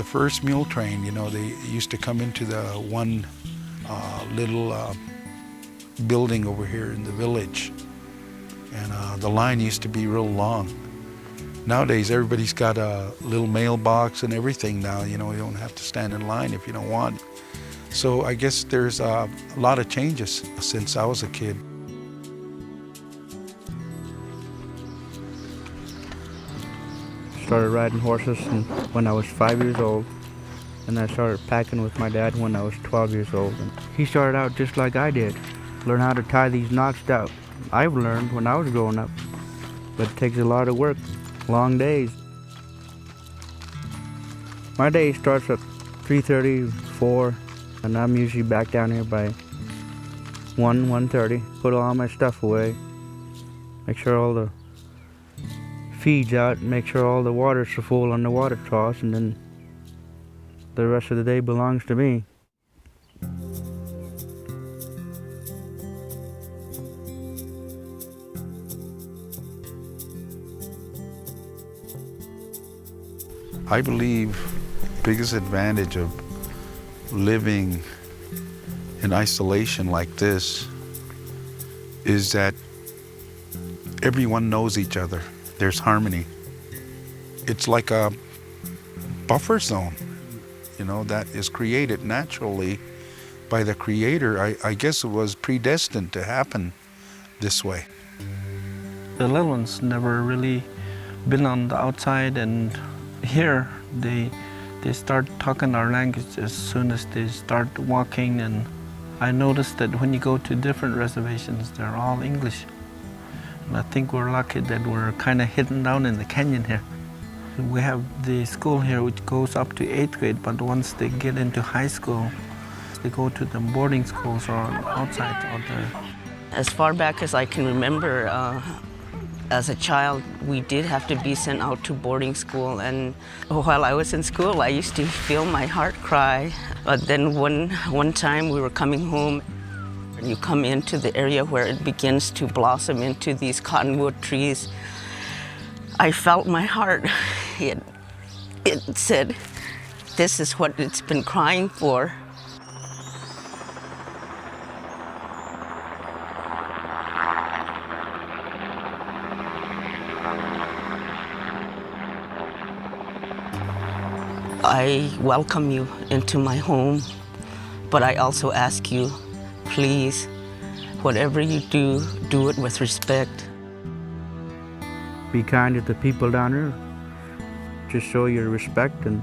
first mule train, you know, they used to come into the one little building over here in the village. And the line used to be real long. Nowadays, everybody's got a little mailbox and everything now. You know, you don't have to stand in line if you don't want. So I guess there's a lot of changes since I was a kid. Started riding horses when I was 5 years old, and I started packing with my dad when I was 12 years old. And he started out just like I did, learn how to tie these knots out. I've learned when I was growing up, but it takes a lot of work, long days. My day starts at 3:30, 4, and I'm usually back down here by 1:30. Put all my stuff away, make sure all the feed's out, make sure all the waters are full on the water troughs, and then the rest of the day belongs to me. I believe the biggest advantage of living in isolation like this is that everyone knows each other. There's harmony. It's like a buffer zone, you know, that is created naturally by the Creator. I guess it was predestined to happen this way. The little ones never really been on the outside, and here they start talking our language as soon as they start walking. And I noticed that when you go to different reservations, they're all English. And I think we're lucky that we're kind of hidden down in the canyon here. We have the school here which goes up to 8th grade, but once they get into high school, they go to the boarding schools or outside out there. As far back as I can remember, as a child, we did have to be sent out to boarding school, and while I was in school, I used to feel my heart cry. But then one time we were coming home, and you come into the area where it begins to blossom into these cottonwood trees. I felt my heart. It said, this is what it's been crying for. I welcome you into my home, but I also ask you, please, whatever you do, do it with respect. Be kind to the people down here. Just show your respect and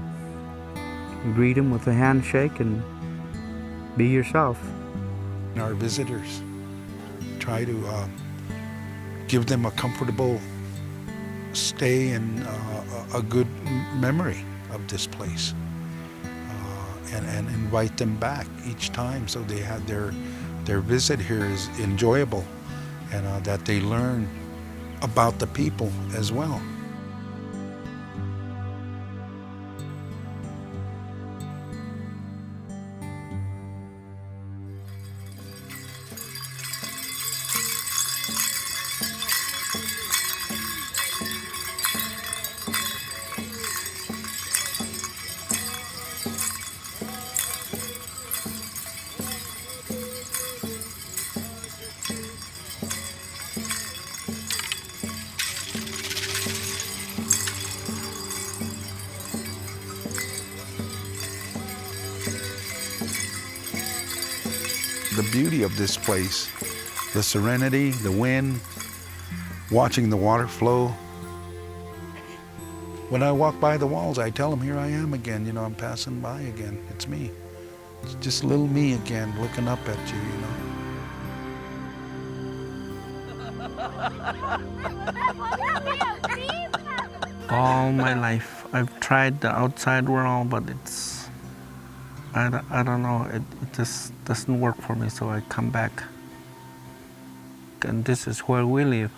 greet them with a handshake and be yourself. Our visitors, try to give them a comfortable stay and a good memory of this place, and invite them back each time so they have their visit here is enjoyable, and that they learn about the people as well. The beauty of this place, the serenity, the wind, watching the water flow. When I walk by the walls, I tell them, here I am again, you know, I'm passing by again. It's me. It's just little me again, looking up at you, you know. All my life, I've tried the outside world, but I don't know, it just doesn't work for me, so I come back. And this is where we live.